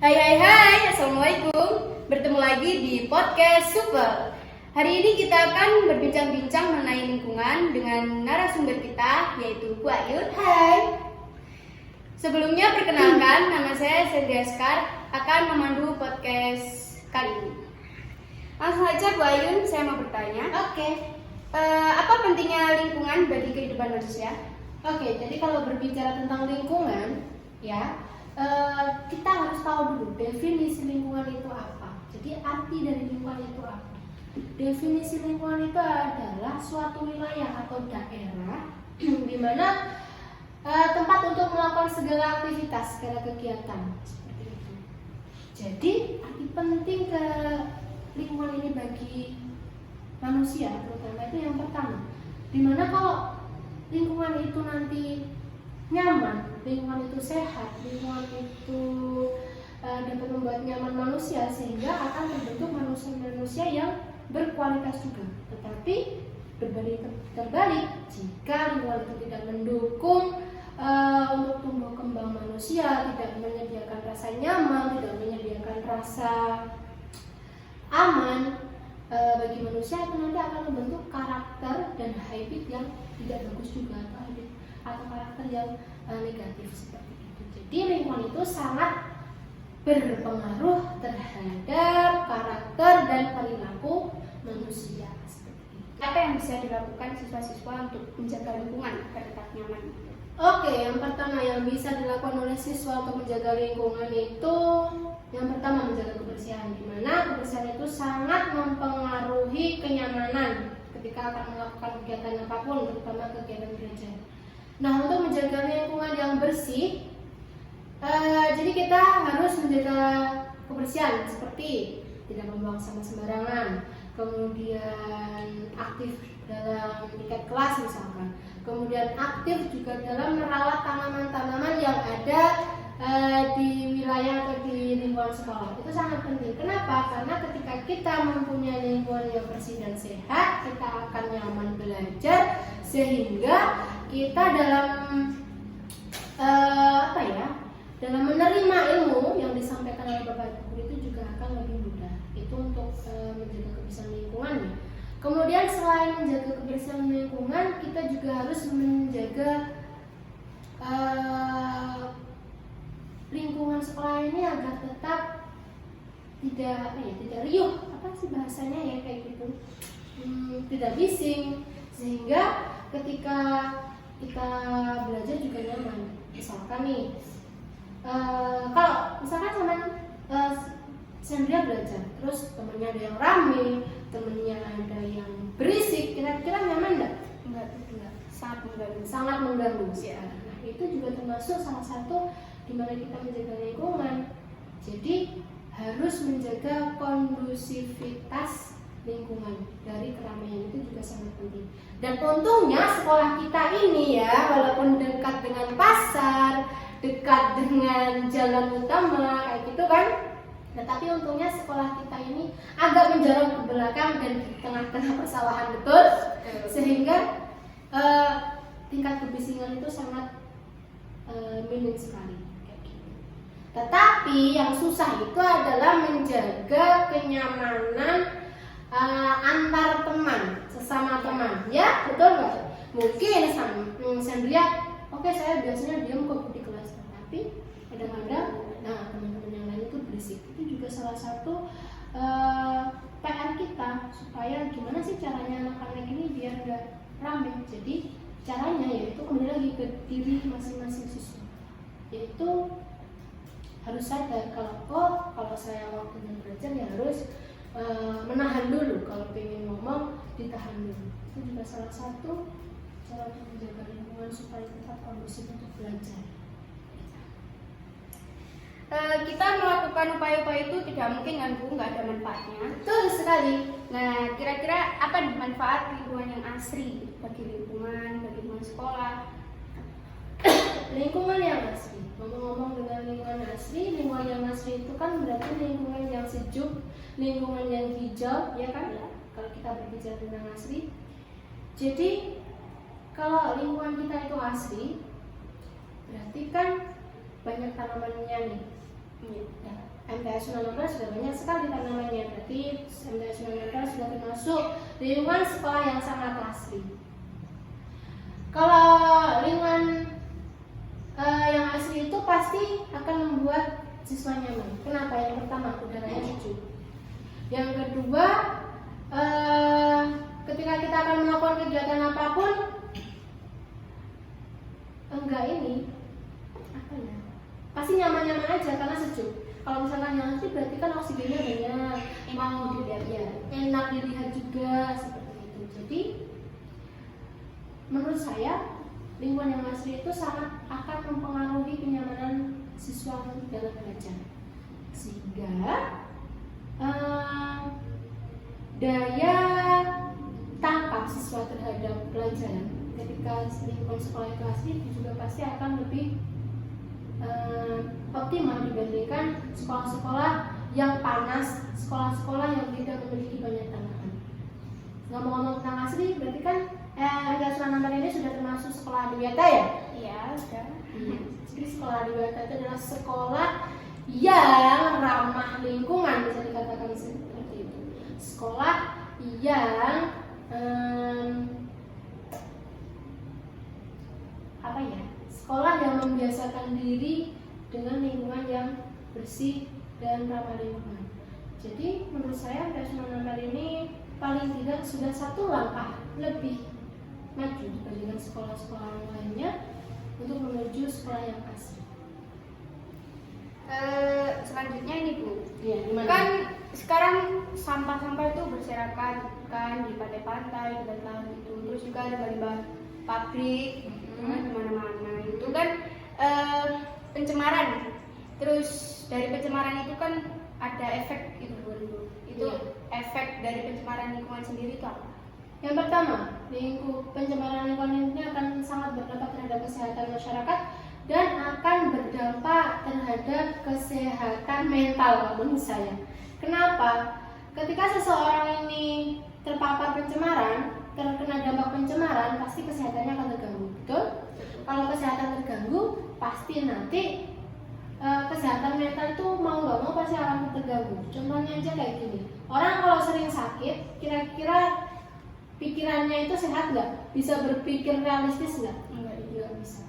Hai, Assalamualaikum. Bertemu lagi di podcast Super. Hari ini kita akan berbincang-bincang mengenai lingkungan dengan narasumber kita, yaitu Bu Ayun. Hai. Sebelumnya perkenalkan, nama saya Sendria Skar, akan memandu podcast kali ini. Langsung saja Bu Ayun, saya mau bertanya. Oke. Apa pentingnya lingkungan bagi kehidupan manusia? Oke, jadi kalau berbicara tentang lingkungan, ya, kita harus tahu dulu definisi lingkungan itu apa. Jadi arti dari lingkungan itu apa? Definisi lingkungan itu adalah suatu wilayah atau daerah di mana tempat untuk melakukan segala aktivitas, segala kegiatan seperti itu. Jadi arti penting ke lingkungan ini bagi manusia, terutama itu yang pertama. Dimana kalau lingkungan itu nanti nyaman, lingkungan itu sehat, lingkungan itu dapat membuat nyaman manusia, sehingga akan terbentuk manusia-manusia yang berkualitas juga. Tetapi terbalik, jika lingkungan itu tidak mendukung untuk tumbuh kembang manusia, tidak menyediakan rasa nyaman, tidak menyediakan rasa aman bagi manusia, itu nanti akan membentuk karakter dan habit yang tidak bagus juga, atau karakter yang negatif seperti itu. Jadi lingkungan itu sangat berpengaruh terhadap karakter dan perilaku manusia seperti itu. Apa yang bisa dilakukan siswa-siswa untuk menjaga lingkungan agar tetap nyaman? Oke, yang pertama yang bisa dilakukan oleh siswa untuk menjaga lingkungan itu, yang pertama menjaga kebersihan, di mana kebersihan itu sangat mempengaruhi kenyamanan ketika akan melakukan kegiatan apapun, terutama kegiatan belajar. Nah, untuk menjaga lingkungan yang bersih, jadi kita harus menjaga kebersihan seperti tidak membuang sampah sembarangan, kemudian aktif dalam tiket kelas misalkan, kemudian aktif juga dalam merawat tanaman-tanaman yang ada di wilayah atau di lingkungan sekolah. Itu sangat penting. Kenapa? Karena ketika kita mempunyai lingkungan yang bersih dan sehat, kita akan nyaman belajar, sehingga kita dalam dalam menerima ilmu yang disampaikan oleh Bapak Guru itu juga akan lebih mudah. Itu untuk menjaga kebersihan lingkungannya. Kemudian selain menjaga kebersihan lingkungan, kita juga harus menjaga lingkungan sekolah ini agar tetap tidak riuh, apa sih bahasanya ya, kayak gitu, tidak bising, sehingga ketika kita belajar juga nyaman. Misalkan nih, kalau misalkan sama Sandria belajar, terus temennya ada yang rame, temennya ada yang berisik, kira-kira nyaman nggak? Enggak, Sangat mengganggu. Ya. Nah, itu juga termasuk salah satu di mana kita menjaga lingkungan. Jadi harus menjaga kondusivitas lingkungan dari keramaian, itu juga sangat penting. Dan untungnya sekolah kita ini ya, walaupun dekat dengan pasar, dekat dengan jalan utama kayak gitu kan, tetapi untungnya sekolah kita ini agak menjorok ke belakang dan di tengah-tengah persawahan, betul? Sehingga tingkat kebisingan itu sangat minim sekali. Tetapi yang susah itu adalah menjaga kenyamanan antar teman, sesama teman, ya, betul nggak? Mungkin Sandria, oke, saya biasanya diam kok di kelas, tapi kadang-kadang, teman-teman yang lain itu berisik. Itu juga salah satu PR kita, supaya gimana sih caranya anak-anak ini biar nggak ramai. Jadi caranya yaitu kembali lagi ke diri masing-masing siswa, yaitu harus sadar kalau saya waktunya belajar ya harus menahan dulu, kalau pengen ngomong ditahan dulu. Itu juga salah satu cara untuk menjaga lingkungan supaya tetap kondusif untuk belajar. Kita melakukan upaya-upaya itu tidak mungkin kan Bu, nggak ada manfaatnya. Betul sekali. Nah, kira-kira apa manfaat lingkungan yang asri bagi lingkungan sekolah? Lingkungan yang asri. Ngomong-ngomong dengan lingkungan yang asri itu kan berarti lingkungan yang sejuk, lingkungan yang hijau, ya kan? Ya. Kalau kita berbicara tentang asri, jadi kalau lingkungan kita itu asri, berarti kan banyak tanamannya nih. Ya. MTS 19 sudah banyak sekali tanamannya, berarti MTS 19 sudah termasuk lingkungan sekolah yang sangat asri. Kalau lingkungan yang asli itu pasti akan membuat siswa nyaman. Kenapa? Yang pertama, udaranya sejuk. Yang kedua, ketika kita akan melakukan kegiatan apapun, pasti nyaman-nyaman aja karena sejuk. Kalau misalkan yang asli berarti kan oksigennya banyak, mau dilihat ya, enak dilihat juga seperti itu. Jadi menurut saya lingkungan yang asli itu sangat akan mempengaruhi kenyamanan siswa dalam belajar, sehingga daya tangkap siswa terhadap pelajaran ketika lingkungan sekolah itu asli juga pasti akan lebih optimal dibandingkan sekolah-sekolah yang panas, sekolah-sekolah yang tidak memiliki banyak tanaman. Ngomong-ngomong tentang asli, berarti kan MTS Sunan ini sudah termasuk sekolah adiwiyata ya? Iya, sudah. Jadi sekolah adiwiyata itu adalah sekolah yang ramah lingkungan, bisa dikatakan seperti itu. Sekolah yang sekolah yang membiasakan diri dengan lingkungan yang bersih dan ramah lingkungan. Jadi menurut saya MTS Sunan ini paling tidak sudah satu langkah lebih maju dibandingkan sekolah-sekolah lainnya untuk menuju sekolah yang asli. Selanjutnya ini Bu, Ya, gimana? kan sekarang sampah-sampah itu berserakan kan di pantai-pantai, di laut itu, terus juga ada limbah pabrik, di mana-mana itu kan pencemaran. Terus dari pencemaran itu kan ada efek itu Bu. Itu efek dari pencemaran lingkungan sendiri itu apa? Yang pertama, pencemaran lingkungan ini akan sangat berdampak terhadap kesehatan masyarakat dan akan berdampak terhadap kesehatan mental manusia. Kenapa? Ketika seseorang ini terpapar pencemaran, terkena dampak pencemaran, pasti kesehatannya akan terganggu. Betul? Kalau kesehatan terganggu, pasti nanti kesehatan mental itu mau nggak mau pasti akan terganggu. Contohnya aja kayak gini, orang kalau sering sakit, kira-kira pikirannya itu sehat nggak? Bisa berpikir realistis nggak? Nggak bisa.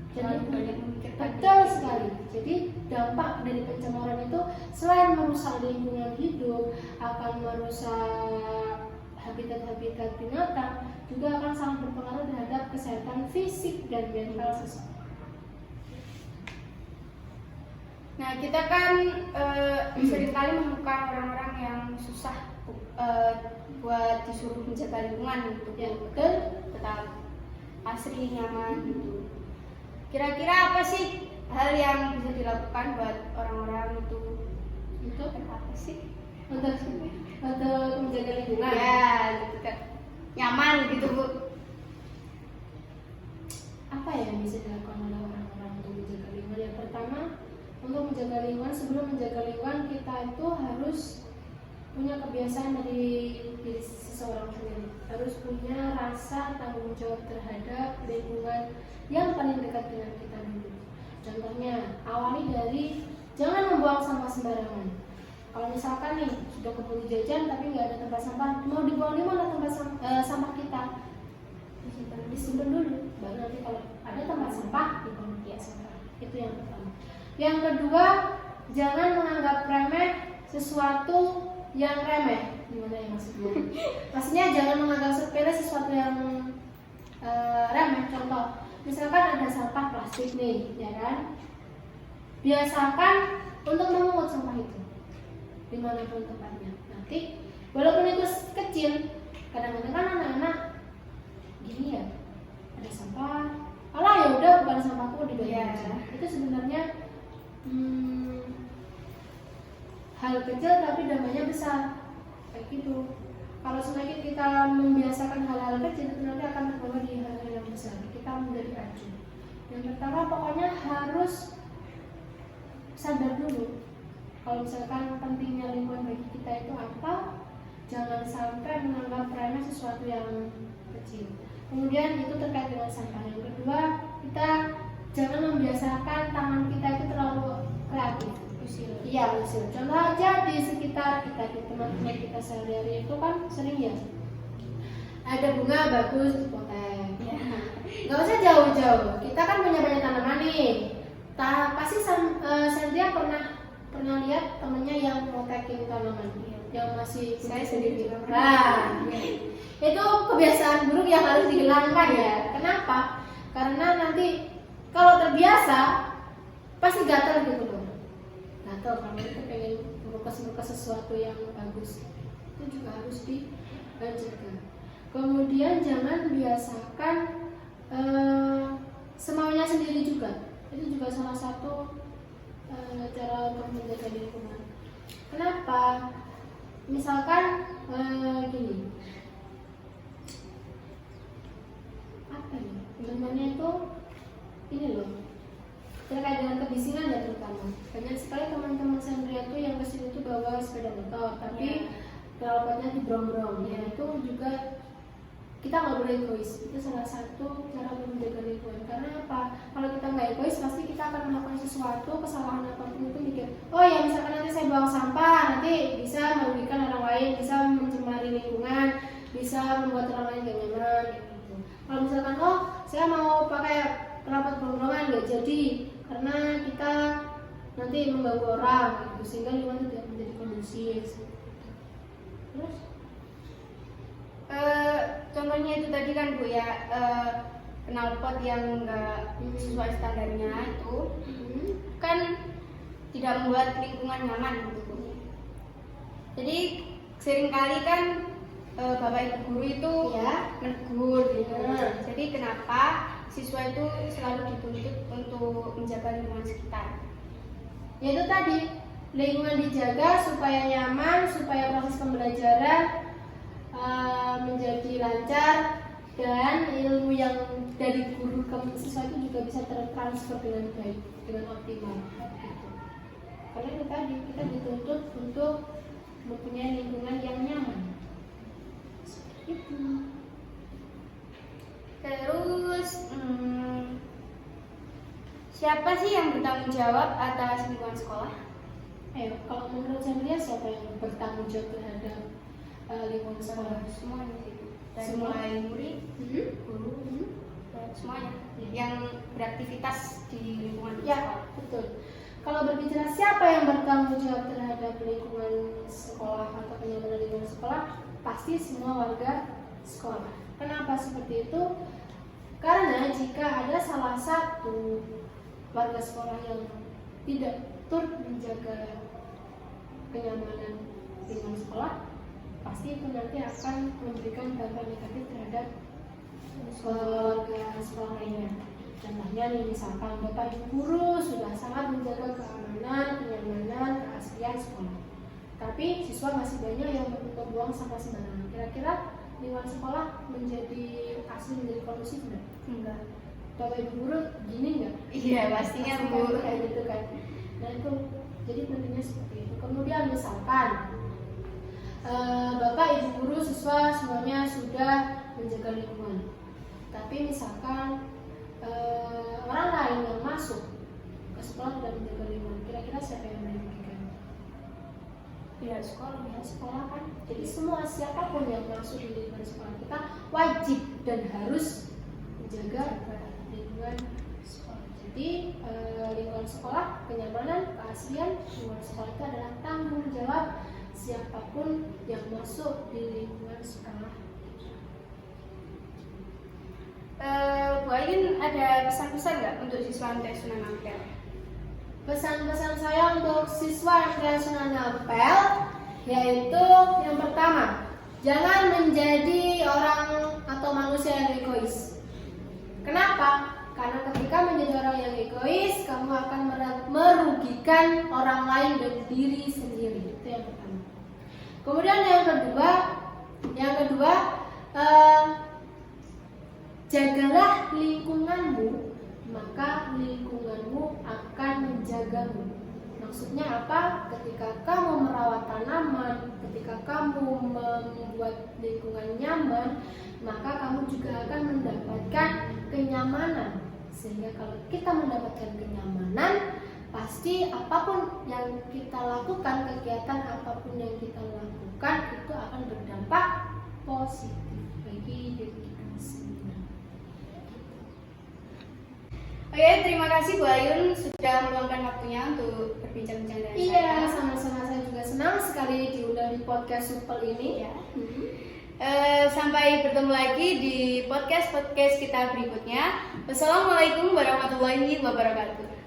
Jadi banyak memikirkan. Betul sekali. Jadi dampak dari pencemaran itu selain merusak lingkungan hidup, akan merusak habitat-habitat binatang, juga akan sangat berpengaruh terhadap kesehatan fisik dan mental seseorang. Nah, kita kan seringkali menemukan orang-orang yang susah buat disuruh menjaga lingkungan gitu, Ya, betul. tetap asri, nyaman gitu. Kira-kira apa sih hal yang bisa dilakukan buat orang-orang itu apa sih untuk menjaga lingkungan? ya gitu kan, nyaman gitu Bu? Apa yang bisa dilakukan oleh orang-orang untuk menjaga lingkungan? Yang pertama, untuk menjaga lingkungan, sebelum menjaga lingkungan kita itu harus punya kebiasaan dari diri seseorang sendiri, harus punya rasa tanggung jawab terhadap lingkungan yang paling dekat dengan kita dulu. Contohnya, awali dari jangan membuang sampah sembarangan. Kalau misalkan nih sudah keburu jajan tapi nggak ada tempat sampah, mau dibuang di mana tempat sampah kita? Disimpan dulu, baru nanti kalau ada tempat sampah dibuang di sampah. Itu yang pertama. Yang kedua, jangan menganggap remeh sesuatu yang remeh. Gimana ya maksudnya? Maksudnya jangan menganggap sepele sesuatu yang remeh. Contoh, misalkan ada sampah plastik nih, ya kan? Biasakan untuk memungut sampah itu dimanapun tempatnya. Nanti walaupun itu kecil, kadang-kadang kan anak-anak gini ya, ada sampah, alah ya udah bukan sampahku dibiarin aja. Itu sebenarnya hal kecil tapi dampaknya besar kayak gitu. Kalau semakin kita membiasakan hal-hal kecil, itu nanti akan terbawa di hal-hal yang besar. Kita menjadi acuh. Yang pertama pokoknya harus sadar dulu kalau misalkan pentingnya lingkungan bagi kita itu apa. Jangan sampai menganggap remeh sesuatu yang kecil. Kemudian itu terkait dengan sampah. Yang kedua, kita jangan membiasakan tangan kita itu terlalu kreatif. Iya, Ya, usil. Contoh aja di sekitar kita, di teman-teman kita sehari-hari itu kan sering ya ada bunga bagus dipotong. Ya. Gak usah jauh-jauh. Kita kan punya banyak tanaman nih. Pasti Sandria pernah lihat temennya yang motekin tanaman, yang masih Saya sendiri juga pernah. Nah, itu kebiasaan buruk yang harus dihilangkan ya. Kenapa? Karena nanti kalau terbiasa pasti gatal gitu loh. Gatal kalau kita pengen merukas sesuatu yang bagus, itu juga harus dijaga. Kemudian jangan biasakan semaunya sendiri juga. Itu juga salah satu cara untuk menjaga lingkungan. Kenapa? Misalkan gini, apa ya? Sebenarnya itu ini loh, terkait dengan kebisingan ya terutama. Banyak sekali teman-teman Sandria tuh yang kesini tuh bawa sepeda motor, tapi knalpotnya dibrong-brong. Ya itu juga kita nggak boleh egois. Itu salah satu cara untuk menjaga lingkungan. Karena apa? Kalau kita nggak egois, pasti kita akan melakukan sesuatu kesalahan apapun itu mikir, oh ya misalkan nanti saya buang sampah, nanti bisa merugikan orang lain, bisa mencemari lingkungan, bisa membuat orang lain gak nyaman. Gitu. Kalau misalkan oh saya mau pakai knalpot brong-brongan nggak jadi, karena kita nanti mengganggu orang, gitu. Sehingga lingkungan tidak menjadi kondusif. Terus? Contohnya itu tadi kan Bu ya, knalpot yang enggak sesuai standarnya itu kan tidak membuat lingkungan nyaman gitu Bu. Jadi seringkali kan Bapak Ibu guru itu menegur gitu. Jadi kenapa siswa itu selalu dituntut untuk menjaga lingkungan sekitar? Yaitu tadi, lingkungan dijaga supaya nyaman, supaya proses pembelajaran menjadi lancar, dan ilmu yang dari guru ke siswa itu juga bisa tertransfer dengan baik, dengan optimal. Karena itu tadi kita dituntut untuk mempunyai lingkungan yang nyaman. Itu. Terus siapa sih yang bertanggung jawab atas lingkungan sekolah? Ayo, kalau menurut Sandria siapa yang bertanggung jawab terhadap lingkungan sekolah? Semuanya sih, dari Semua? mulai murid, guru, dan semuanya yang beraktivitas di lingkungan Ya, sekolah. betul. Kalau berbicara siapa yang bertanggung jawab terhadap lingkungan sekolah atau kenyamanan lingkungan sekolah, pasti semua warga sekolah. Kenapa seperti itu? Karena jika ada salah satu warga sekolah yang tidak turut menjaga kenyamanan lingkungan sekolah, pasti itu nanti akan memberikan dampak negatif terhadap warga sekolah lainnya. Contohnya nih, misalkan Bapak Ibu guru sudah sangat menjaga keamanan, kenyamanan, keaslian sekolah, tapi siswa masih banyak yang membuang sampah sembarangan. Kira-kira lingkungan sekolah menjadi asli, menjadi kondusif enggak? Enggak. Bapak Ibu guru gini enggak? Iya, pastinya Bu. Kayak gitu kan. Nah itu jadi pentingnya seperti itu. Kemudian misalkan Bapak Ibu guru siswa semuanya sudah menjaga lingkungan, tapi misalkan orang lain yang masuk ke sekolah tidak menjaga lingkungan, kira-kira siapa yang dirugikan? Pihak sekolah. Ya sekolah kan. Jadi semua siapapun yang masuk di lingkungan sekolah kita wajib dan harus menjaga lingkungan sekolah. Jadi lingkungan sekolah, kenyamanan, keaslian lingkungan sekolah itu adalah tanggung jawab siapapun yang masuk di lingkungan sekolah. Bu Ayin ada pesan-pesan nggak untuk siswa MTS Sunan Ampel? Pesan-pesan saya untuk siswa MTS Sunan Ampel yaitu yang pertama, jangan menjadi orang atau manusia yang egois. Kenapa? Karena ketika menjadi orang yang egois, kamu akan merugikan orang lain dan diri sendiri. Itu yang pertama. Kemudian yang kedua, jagalah lingkunganmu, maka lingkunganmu akan menjagamu. Maksudnya apa? Ketika kamu merawat tanaman, ketika kamu membuat lingkungan nyaman, maka kamu juga akan mendapatkan kenyamanan. Sehingga kalau kita mendapatkan kenyamanan, pasti pasti apapun yang kita lakukan, kegiatan apapun yang kita lakukan itu akan berdampak positif bagi diri kita sendiri. Oke, terima kasih Bu Ayun sudah meluangkan waktunya untuk berbincang-bincang dengan saya. Iya, sama-sama, saya juga senang sekali diundang di podcast Supel ini ya. Sampai bertemu lagi di podcast kita berikutnya. Wassalamualaikum warahmatullahi wabarakatuh.